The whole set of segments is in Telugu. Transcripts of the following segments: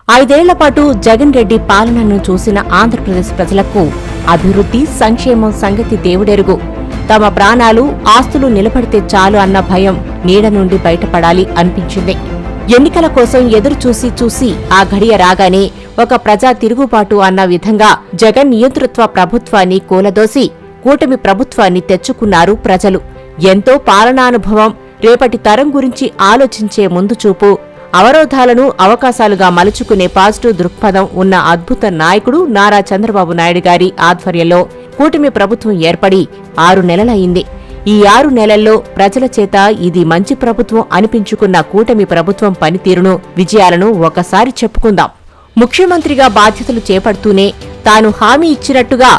ఐదేళ్ల పాటు జగన్ రెడ్డి పాలనను చూసిన ఆంధ్రప్రదేశ్ ప్రజలకు అభివృద్ధి సంక్షేమం సంగతి దేవుడెరుగు. తమ ప్రాణాలు ఆస్తులు నిలబడితే చాలు అన్న భయం నీడ నుండి బయటపడాలి అనిపించింది. ఎన్నికల కోసం ఎదురుచూసి చూసి ఆ ఘడియ రాగానే ఒక ప్రజా తిరుగుబాటు అన్న విధంగా జగన్ నియంతృత్వ ప్రభుత్వాన్ని కూలదోసి కూటమి ప్రభుత్వాన్ని తెచ్చుకున్నారు ప్రజలు. ఎంతో పాలనానుభవం, రేపటి తరం గురించి ఆలోచించే ముందుచూపు, అవరోధాలను అవకాశాలుగా మలుచుకునే పాజిటివ్ దృక్పథం ఉన్న అద్భుత నాయకుడు నారా చంద్రబాబు నాయుడు గారి ఆధ్వర్యంలో కూటమి ప్రభుత్వం ఏర్పడి 6 నెలలయింది. ఈ 6 నెలల్లో ప్రజల చేత ఇది మంచి ప్రభుత్వం అనిపించుకున్న కూటమి ప్రభుత్వం పనితీరును, విజయాలను ఒకసారి చెప్పుకుందాం. ముఖ్యమంత్రిగా బాధ్యతలు చేపడుతూనే తాను హామీ ఇచ్చినట్టుగా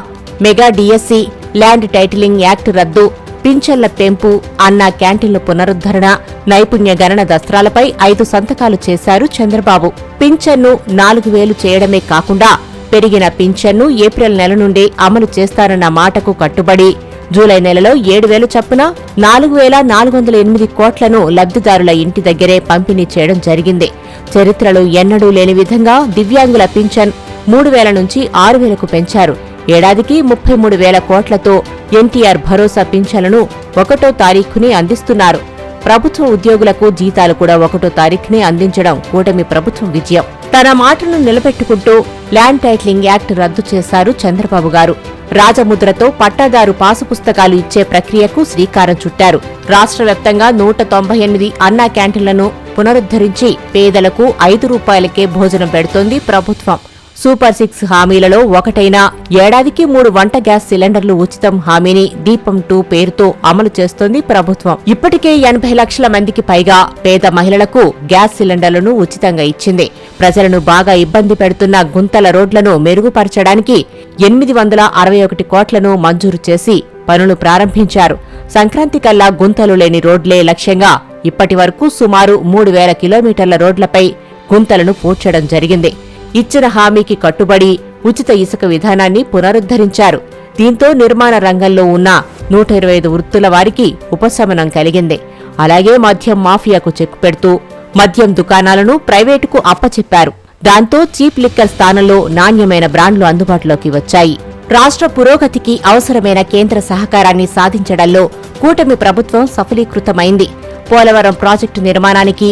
mega DSC, land titling act రద్దు, పింఛన్ల పెంపు, అన్నా క్యాంటీన్ల పునరుద్ధరణ, నైపుణ్య గణన దస్త్రాలపై 5 సంతకాలు చేశారు చంద్రబాబు. పింఛన్ను 4000 చేయడమే కాకుండా పెరిగిన పింఛన్ను ఏప్రిల్ నెల నుండే అమలు చేస్తారన్న మాటకు కట్టుబడి జూలై నెలలో 7000 చొప్పున 4408 కోట్లను లబ్ధిదారుల ఇంటి దగ్గరే పంపిణీ చేయడం జరిగింది. చరిత్రలో ఎన్నడూ లేని విధంగా దివ్యాంగుల పింఛన్ 3000 నుంచి 6000కు పెంచారు. ఏడాదికి 33,000 కోట్లతో ఎన్టీఆర్ భరోసా పింఛన్లను 1వ తారీఖునే అందిస్తున్నారు. ప్రభుత్వ ఉద్యోగులకు జీతాలు కూడా 1వ తారీఖునే అందించడం కూటమి ప్రభుత్వం విజయం. తన మాటను నిలబెట్టుకుంటూ ల్యాండ్ టైటిలింగ్ యాక్ట్ రద్దు చేశారు చంద్రబాబు గారు. రాజముద్రతో పట్టాదారు పాసు పుస్తకాలు ఇచ్చే ప్రక్రియకు శ్రీకారం చుట్టారు. రాష్ట్ర వ్యాప్తంగా 198 అన్నా క్యాంటీన్లను పునరుద్ధరించి పేదలకు 5 రూపాయలకే భోజనం పెడుతోంది ప్రభుత్వం. సూపర్ 6 హామీలలో ఒకటైన ఏడాదికి 3 వంట గ్యాస్ సిలిండర్లు ఉచితం హామీని దీపం 2 పేరుతో అమలు చేస్తోంది ప్రభుత్వం. ఇప్పటికే 80 లక్షల మందికి పైగా పేద మహిళలకు గ్యాస్ సిలిండర్లను ఉచితంగా ఇచ్చింది. ప్రజలను బాగా ఇబ్బంది పెడుతున్న గుంతల రోడ్లను మెరుగుపరచడానికి 861 కోట్లను మంజూరు చేసి పనులు ప్రారంభించారు. సంక్రాంతి కల్లా గుంతలు లేని రోడ్లే లక్ష్యంగా ఇప్పటి వరకు సుమారు 3000 కిలోమీటర్ల రోడ్లపై గుంతలను పూడ్చడం జరిగింది. ఇచ్చిన హామీకి కట్టుబడి ఉచిత ఇసుక విధానాన్ని పునరుద్ధరించారు. దీంతో నిర్మాణ రంగంలో ఉన్న 125 వృత్తుల వారికి ఉపశమనం కలిగింది. అలాగే మద్యం మాఫియాకు చెక్కు పెడుతూ మద్యం దుకాణాలను ప్రైవేటుకు అప్పచెప్పారు. దాంతో చీప్ లిక్కర్ స్థానంలో నాణ్యమైన బ్రాండ్లు అందుబాటులోకి వచ్చాయి. రాష్ట్ర పురోగతికి అవసరమైన కేంద్ర సహకారాన్ని సాధించడంలో కూటమి ప్రభుత్వం సఫలీకృతమైంది. పోలవరం ప్రాజెక్టు నిర్మాణానికి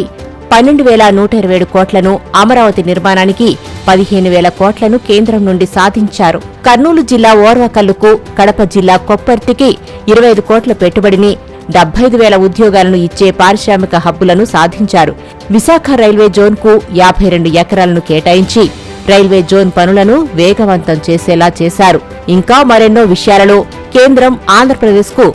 12,127 కోట్లను, అమరావతి నిర్మాణానికి 15,000 కోట్లను కేంద్రం నుండి సాధించారు. కర్నూలు జిల్లా ఓర్వకల్లుకు, కడప జిల్లా కొప్పర్తికి 25 కోట్ల పెట్టుబడిని, 75,000 ఉద్యోగాలను ఇచ్చే పారిశ్రామిక హబ్బులను సాధించారు. విశాఖ రైల్వే జోన్కు 52 ఎకరాలను కేటాయించి రైల్వే జోన్ పనులను వేగవంతం చేసేలా చేశారు. ఇంకా మరెన్నో విషయాలలో కేంద్రం ఆంధ్రప్రదేశ్కు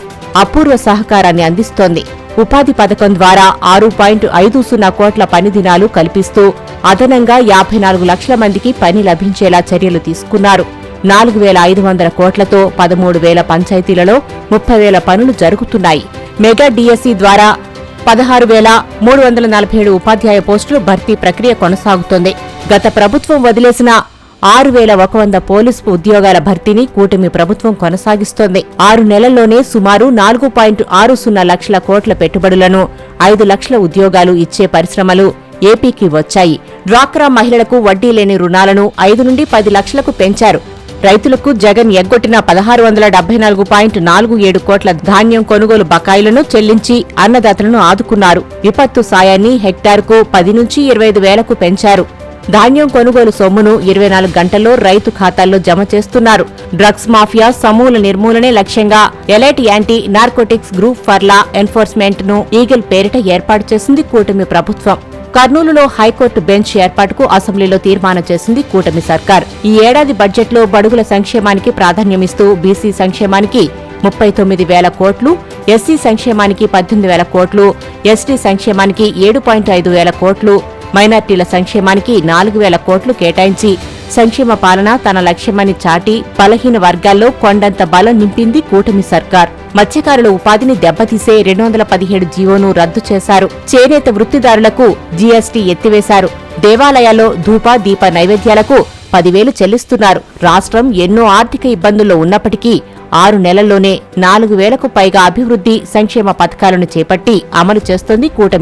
అపూర్వ సహకారాన్ని అందిస్తోంది. ఉపాధి పథకం ద్వారా 6.50 కోట్ల పని దినాలు కల్పిస్తూ అదనంగా 54 లక్షల మందికి పని లభించేలా చర్యలు తీసుకున్నారు. 4,500 కోట్లతో 13,000 పంచాయతీలలో 30,000 పనులు జరుగుతున్నాయి. మెగా డిఎస్సి ద్వారా 16,347 ఉపాధ్యాయ పోస్టులు భర్తీ ప్రక్రియ కొనసాగుతోంది. గత ప్రభుత్వం వదిలేసిన 6,100 పోలీసు ఉద్యోగాల భర్తీని కూటమి ప్రభుత్వం కొనసాగిస్తోంది. 6 నెలల్లోనే సుమారు 4.60 లక్షల కోట్ల పెట్టుబడులను, 5 లక్షల ఉద్యోగాలు ఇచ్చే పరిశ్రమలు ఏపీకి వచ్చాయి. డ్వాక్రా మహిళలకు వడ్డీ లేని రుణాలను 5 నుండి 10 లక్షలకు పెంచారు. రైతులకు జగన్ ఎగ్గొట్టిన 1,674.47 కోట్ల ధాన్యం కొనుగోలు బకాయిలను చెల్లించి అన్నదాతలను ఆదుకున్నారు. విపత్తు సాయాన్ని హెక్టార్కు 10 నుంచి 25 వేలకు పెంచారు. ధాన్యం కొనుగోలు సొమ్మును 24 గంటల్లో రైతు ఖాతాల్లో జమ చేస్తున్నారు. డ్రగ్స్ మాఫియా సమూల నిర్మూలనే లక్ష్యంగా elite anti narcotics group for law enforcement ను ఈగిల్ పేరిట ఏర్పాటు చేసింది కూటమి ప్రభుత్వం. కర్నూలులో హైకోర్టు బెంచ్ ఏర్పాటుకు అసెంబ్లీలో తీర్మానం చేసింది కూటమి సర్కార్. ఈ ఏడాది బడ్జెట్లో బడుగుల సంక్షేమానికి ప్రాధాన్యమిస్తూ బీసీ సంక్షేమానికి 39,000 కోట్లు, ఎస్సీ సంక్షేమానికి 18,000 కోట్లు, ఎస్టీ సంక్షేమానికి 7.5 కోట్లు, మైనార్టీల సంక్షేమానికి 4,000 కోట్లు కేటాయించి సంక్షేమ పాలన తన లక్ష్యమని చాటి బలహీన వర్గాల్లో కొండంత బలం నింపింది కూటమి సర్కార్. మత్స్యకారుల ఉపాధిని దెబ్బతీసే 217 జీవోను రద్దు చేశారు. చేనేత వృత్తిదారులకు జీఎస్టీ ఎత్తివేశారు. దేవాలయాల్లో ధూప దీప నైవేద్యాలకు 10,000 చెల్లిస్తున్నారు. రాష్ట్రం ఎన్నో ఆర్థిక ఇబ్బందుల్లో ఉన్నప్పటికీ 6 నెలల్లోనే 4,000కు పైగా అభివృద్ధి సంక్షేమ పథకాలను చేపట్టి అమలు చేస్తోంది కూటమి.